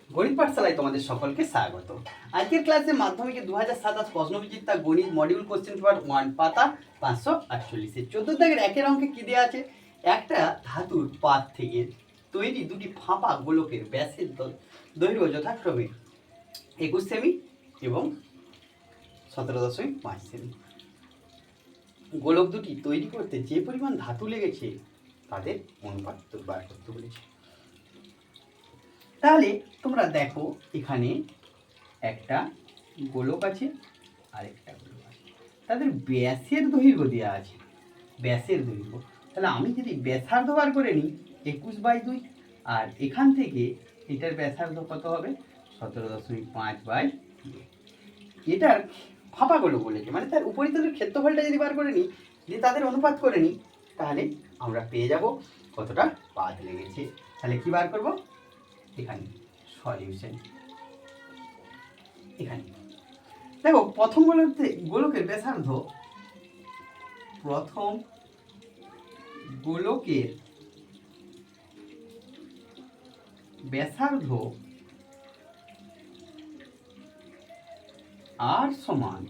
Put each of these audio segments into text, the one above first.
গণিত পাঠশালায় তোমাদের সকলকে স্বাগত। আজকের ক্লাসে মাধ্যমিকে 2027 প্রশ্নবিচিত্রা গণিত মডিউল কোশ্চেন পেপার 1 পাতা 548 14 দাগের একের অঙ্কে কি দেওয়া আছে? একটা ধাতুর পাত থেকে তৈরি দুটি ফাঁপা গোলকের ব্যাসের দৈর্ঘ্য যথাক্রমে 21 সেমি এবং 17.5 সেমি। গোলক দুটি তৈরি করতে যে পরিমাণ ধাতু লেগেছে তাদের অনুপাত বার করতে বলেছে। তাহলে তোমরা দেখো, এখানে একটা গোলক আছে আর একটা গোলক আছে, তাদের ব্যাসের দৈর্ঘ্য দেওয়া আছে, ব্যাসের দৈর্ঘ্য। তাহলে আমি যদি ব্যাসার্ধ বার করে নিই 21/2, আর এখান থেকে এটার ব্যাসার্ধ কত হবে? 17.5/2। এটার ফাঁপা গোলক বলেছে, মানে তার উপরিতলের ক্ষেত্রফলটা যদি বার করে নিই, দিয়ে তাদের অনুপাত করে নিই, তাহলে আমরা পেয়ে যাব কতটা পাত লেগেছে। তাহলে কি বার করব? এখানে সলিউশন। এখানে দেখো, প্রথম গোলকের ব্যাসার্ধ, প্রথম গোলকের ব্যাসার্ধ আর সমান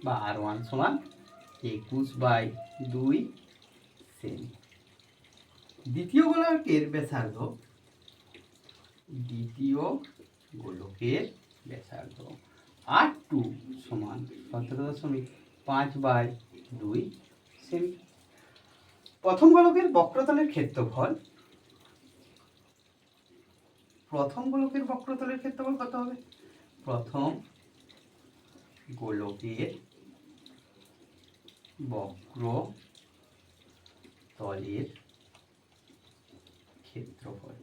বা R1 সমান 21/2 সেমি। দ্বিতীয় গোলকের ব্যাসার্ধ, R2 সমান 17.5/2 সেমি। প্রথম গোলকের বক্রতলের ক্ষেত্রফল, কত হবে? প্রথম গোলকের বক্রতলের ক্ষেত্রফল,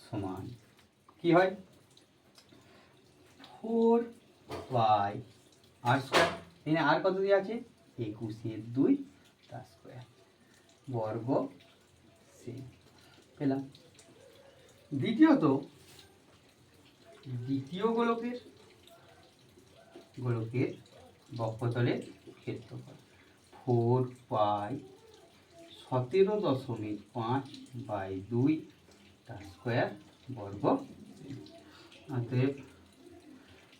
সমান কি হয়? 4πr²। এখানে আর কত দিয়ে আছে? 21/2 তার স্কয়ার বর্গ সেমি পেলাম। দ্বিতীয় গোলকের বক্রতলের ক্ষেত্রফল 4π17.5/2 তার স্কয়ার বর্গ। অতএব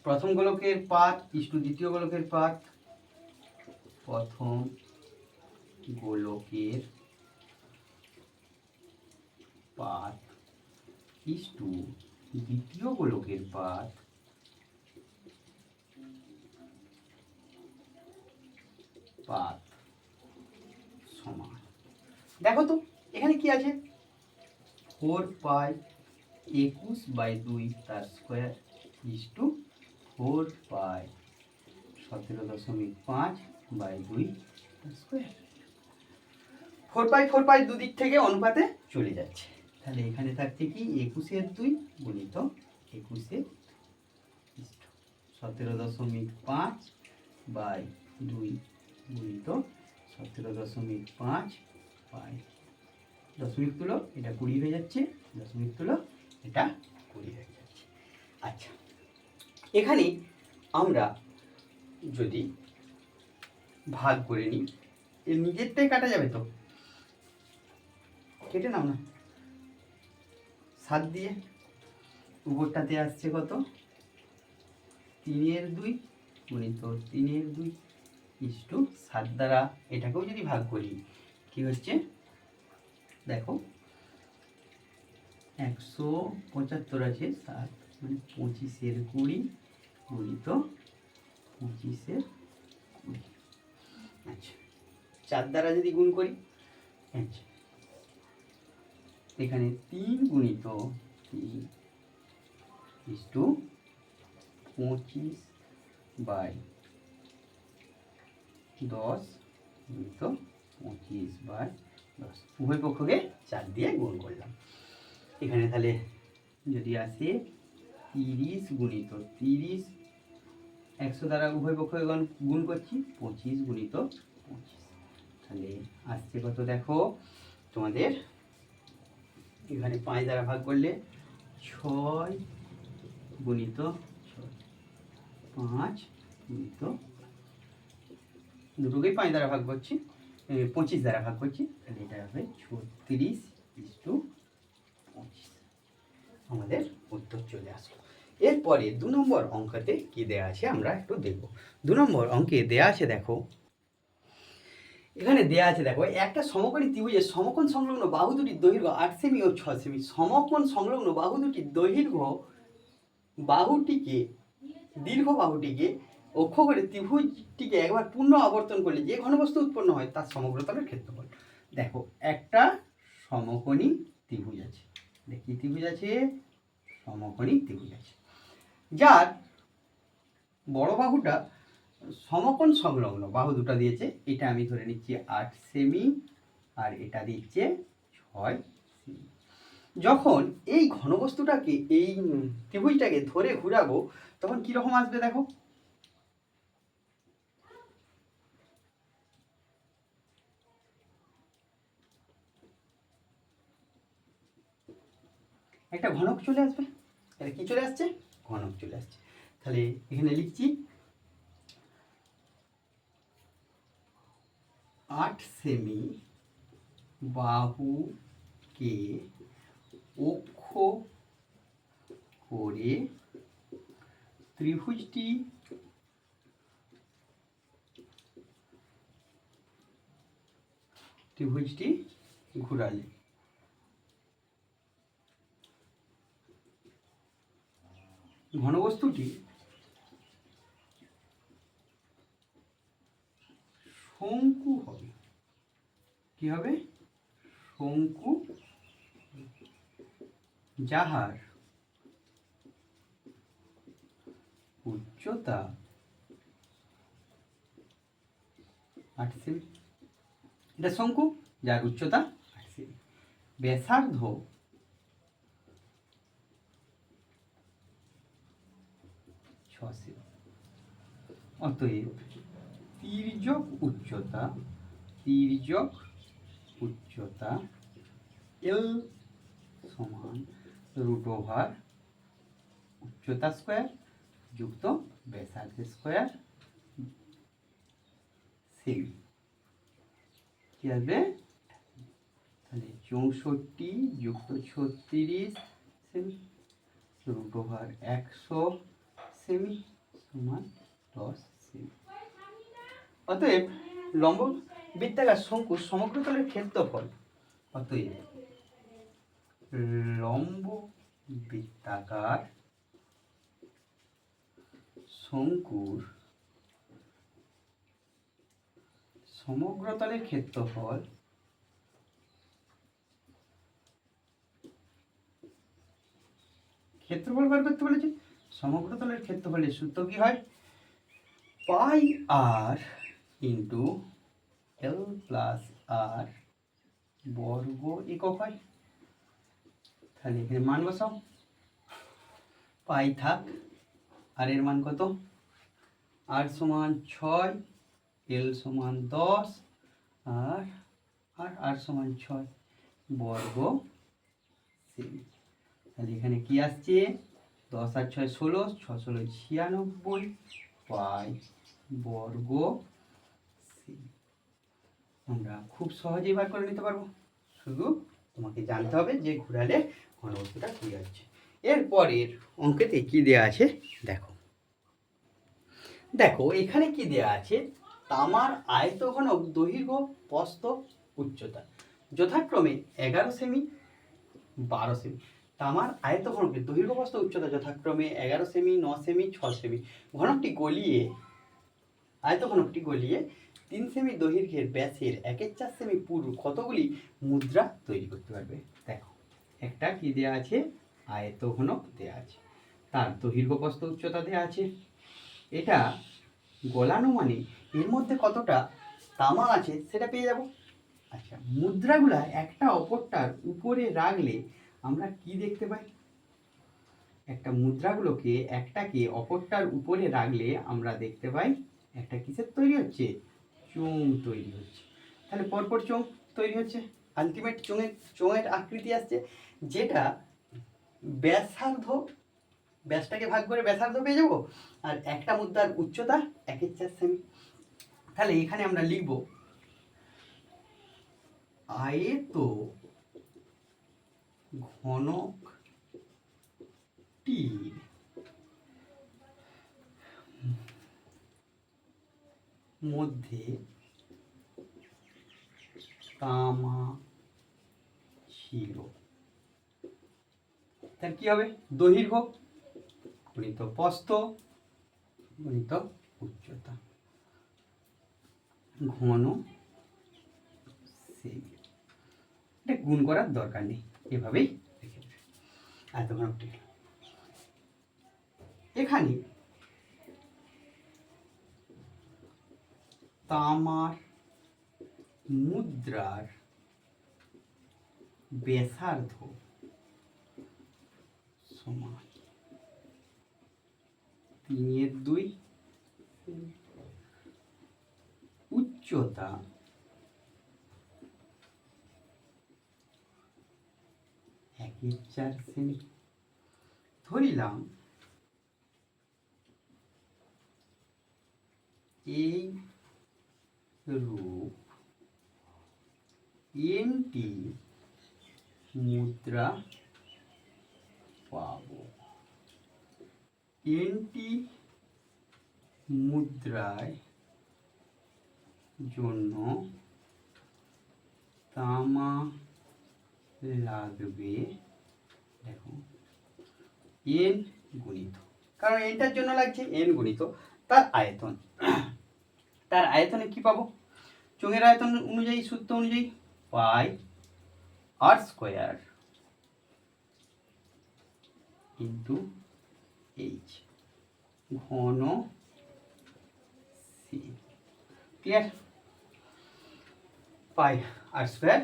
প্রথম গোলকের পাত ইস্টু দ্বিতীয় গোলকের পাত, প্রথম গোলকের পাত ইস্টু দ্বিতীয় গোলকের পাত সমান। দেখো তো এখানে কি আছে? 4π21/2 তার স্কয়ার ইস্টু 4π17.5/2 তার স্কয়ার। 4π দুদিক থেকে অনুপাতে চলে যাচ্ছে। তাহলে এখানে থাকছে কি? 21/2 গুণিত 21 17.5/2 গুণিত 17.5/, দশমিক তুলো, এটা 20 হয়ে যাচ্ছে, দশমিক তুলো, এটা 20 হয়ে যাচ্ছে। আচ্ছা, এখানে আমরা যদি ভাগ করে নিই, এর নিজেরটাই কাটা যাবে তো, কেটে নাও না 7 দিয়ে। উপরটাতে আসছে কত? 3/2 গুণিত 3/2 ইস্টু 7 দ্বারা এটাকেও যদি ভাগ করি, কি হচ্ছে? দেখো 175 আছে 7, মানে 25/20 গুণিত 25/20। আচ্ছা, 4 দ্বারা যদি গুণ করি, আচ্ছা, এখানে 3 গুণিত 3 ইস্টু 25/10 গুণিত 25/10, উভয় পক্ষকে 4 দিয়ে গুণ করলাম। এখানে তাহলে যদি আসে 30 গুণিত 30, 100 দ্বারা উভয় পক্ষকে গুণ করছি, 25 গুণিত 25, তাহলে আসছে কত? দেখো তোমাদের এখানে 5 দ্বারা ভাগ করলে 6 গুণিত 6, 5 গুণিত দুটোকেই 5 দ্বারা ভাগ করছি, 25 দ্বারা ভাগ করছি, তাহলে এটা হবে 36:25। আমাদের উত্তর চলে আসলো। এরপরে 2 নম্বর অঙ্কতে কি দেয়া আছে আমরা একটু দেখব। 2 নম্বর অঙ্কে দেয়া আছে, দেখো এখানে দেয়া আছে, দেখো একটা সমকোণী ত্রিভুজের সমকোণ সংলগ্ন বাহু দুটির দৈর্ঘ্য 8 সেমি ও 6 সেমি। সমকোণ সংলগ্ন বাহু দুটির দৈর্ঘ্য বাহুটিকে দীর্ঘ বাহুটিকে অক্ষ করে ত্রিভুজটিকে একবার পূর্ণ আবর্তন করলে যে ঘনবস্তু উৎপন্ন হয় তার সমগ্রতলের ক্ষেত্রফল। দেখো একটা সমকোণী ত্রিভুজ আছে, কি ত্রিভুজ আছে? সমকোণী ত্রিভুজ আছে, যার বড় বাহুটা সমকোণ সংলগ্ন বাহু দুটো দিয়েছে, এটা আমি ধরে নিচ্ছি 8 সেমি আর এটা দিচ্ছে 6 সেমি। যখন এই ঘনবস্তুটাকে এই ত্রিভুজটাকে ধরে ঘুরাবো তখন কিরকম আসবে দেখো। একটা ঘনক চলে আসবে, তাহলে কি চলে আসছে? ঘনক চলে আসছে। তাহলে এখানে লিখছি 8 সেমি বাহুকে অক্ষ করে ত্রিভুজটি ঘুরালে ঘনবস্তুটি শঙ্কু হবে। কি হবে? শঙ্কু, যাহার উচ্চতা 8 সেমি। এটা শঙ্কু যার উচ্চতা 8 সেমি, ব্যাসার্ধ 6 সেমি। অতএব তির্যক উচ্চতা L সমান √, উচ্চতা স্কোয়ার যুক্ত ব্যাসার্ধ স্কোয়ার সেমি। কি আসবে? তাহলে 64 যুক্ত 36 সেমি √, 100 সেমি সমান 10 সেমি। অতএব লম্ব বৃত্তাকার শঙ্কু সমগ্রতলের ক্ষেত্রফল, অতএব লম্ব বৃত্তাকার শঙ্কুর সমগ্রতলের ক্ষেত্রফল বার করতে বলেছে। সমগ্রতলের ক্ষেত্রফলের সূত্র কি হয়? পাই আর ইন্টু L প্লাস আর বর্গ একক হয়। তাহলে এখানে মান বসাও, পাই থাক, আর এর মান কত? আর সমান 6, L সমান 10 আর আর সমান 6 বর্গ সেমি। তাহলে এখানে কি আসছে? 10 আর 6 16, 6 16 96 পাই বর্গ সেমি। আমরা খুব সহজেই বার করে নিতে পারবো, শুধু তোমাকে জানতে হবে যে ঘুরালে ঘনবস্তুটা কি যাচ্ছে। এরপরের অঙ্কেতে কি দেয়া আছে দেখো। দেখো এখানে কি দেয়া আছে? তামার আয়তঘনক দৈর্ঘ্য প্রস্থ উচ্চতা যথাক্রমে 11 সেমি 12 সেমি। তামার আয়তঘনকের দৈর্ঘ্য প্রস্থ উচ্চতা যথাক্রমে 11 সেমি 9 সেমি 6 সেমি। আয়তঘনকটি গলিয়ে 3 সেমি দৈর্ঘ্যের ব্যাসের 1/4 সেমি পুরু কতগুলি মুদ্রা তৈরি করতে পারবে। দেখো একটা কি দেয়া আছে? আয়তঘনক দেয়া আছে, তার দৈর্ঘ্য প্রস্থ উচ্চতা দেয়া আছে। এটা গলানো মানে এর মধ্যে কতটা তামা আছে সেটা পেয়ে যাব। আচ্ছা, মুদ্রাগুলা একটা অপরটার উপরে রাখলে আমরা কি দেখতে পাই? একটা মুদ্রাগুলোকে একটাকে অপরটার উপরে রাখলে আমরা দেখতে পাই একটা কিসের তৈরি হচ্ছে? চোঙ তৈরি হচ্ছে। তাহলে পরপর চোঙ তৈরি হচ্ছে, আলটিমেট চোঙের আকৃতি আসছে, যেটা ব্যাসটাকে ভাগ করে ব্যাসার্ধ পেয়ে যাবো। আর একটা মুদ্রার উচ্চতা 1/4 সেমি। তাহলে এখানে আমরা লিখব আয়ত ঘনকটির মধ্যে তামা ছিল। তার কি হবে? দৈর্ঘ্য গুণিত প্রস্থ গুণিত উচ্চতা, ঘন সেমি। এটা গুণ করার দরকার নেই, এভাবেই লিখে দেবে। আয়ত ঘনকটি এখানে তামার মুদ্রার ব্যাসার্ধ সমান 3/2, উচ্চতা 1/4 সেমি। ধরিলাম এই রূপ এনটি মুদ্রা পাব। এনটি মুদ্রায় জন্য তামা লাগবে, দেখো এন গুণিত, কারণ এনটার জন্য লাগছে এন গুণিত তার আয়তন। তার আয়তনে কি পাবো? চোঙের আয়তন অনুযায়ী, সূত্র অনুযায়ী পাই আর স্কোয়ার ইন্টু এইচ ঘন সি। ক্লিয়ার? পাই আর স্কোয়ার,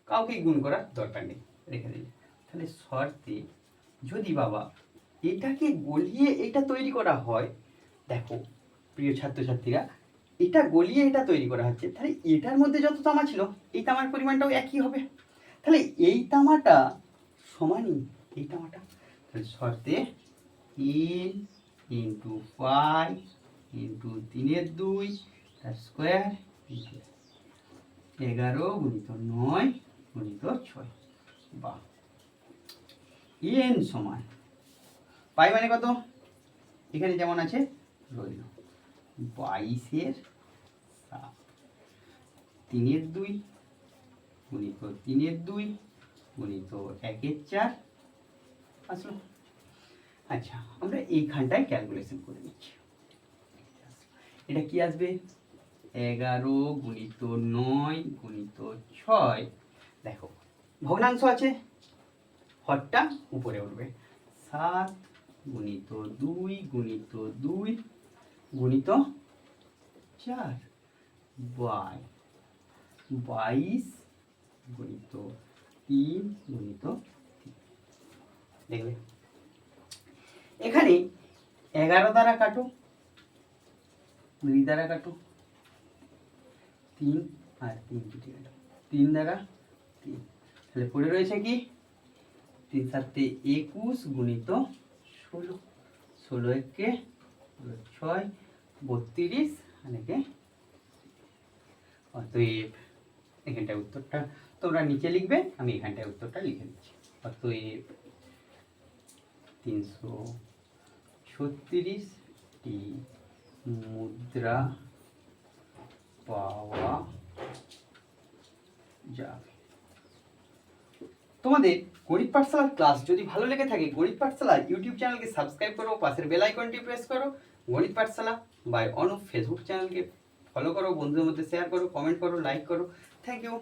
কাউকে গুণ করার দরকার নেই, রেখে দিই। তাহলে শর্তে যদি বাবা এটাকে গলিয়ে এটা তৈরি করা হয়, দেখো প্রিয় ছাত্রছাত্রীরা, এটা গলিয়ে এটা তৈরি করা হচ্ছে, তাহলে এটার মধ্যে যত তামা ছিল এই তামার পরিমাণটাও একই হবে। তাহলে এই তামাটা সমানই এই তামাটা। তাহলে শর্তে এন ইন্টু 5 ইন্টু 3/2 তার স্কোয়ার 11 গুণিত 9 গুণিত 6, বা এন সমান পাই মানে কত? এখানে যেমন আছে রইল 22/7, 3/2 গুণিত 3/2 গুণিত 1/4 আসলো। আচ্ছা, আমরা এইখানটায় ক্যালকুলেশন করে নিচ্ছি। এটা কি আসবে? 11 গুণিত 9 গুণিত 6, দেখো ভগ্নাংশ আছে, হরটা উপরে উঠবে, 7 গুণিত 2 গুণিত 2 গুণিত 4 বাই 22 গুণিত 3 গুণিত 3। দেখবে এখানে 11 দ্বারা কাটো, 2 দ্বারা কাটো, 3 আর 3 কেটে গেল, 3 দ্বারা 3, তাহলে পড়ে রয়েছে কি 3 7 21 গুণিত 16, 16 একে 6 32 অনেকে। অতএব এখানটায় উত্তরটা তোমরা নিচে লিখবে, আমি এখানটায় উত্তরটা লিখে দিচ্ছি। অতএব 336টি মুদ্রা পাওয়া যাবে। তোমাদের গণিত পাঠশালার ক্লাস যদি ভালো লেগে থাকে, গণিত পাঠশালা ইউটিউব চ্যানেলকে সাবস্ক্রাইব করো, পাশের বেল আইকনটি প্রেস করো। গণিত পাঠশালা বাই অনুপ ফেসবুক চ্যানেলকে ফলো করো, বন্ধুদের মধ্যে শেয়ার করো, কমেন্ট করো, লাইক করো। Thank you.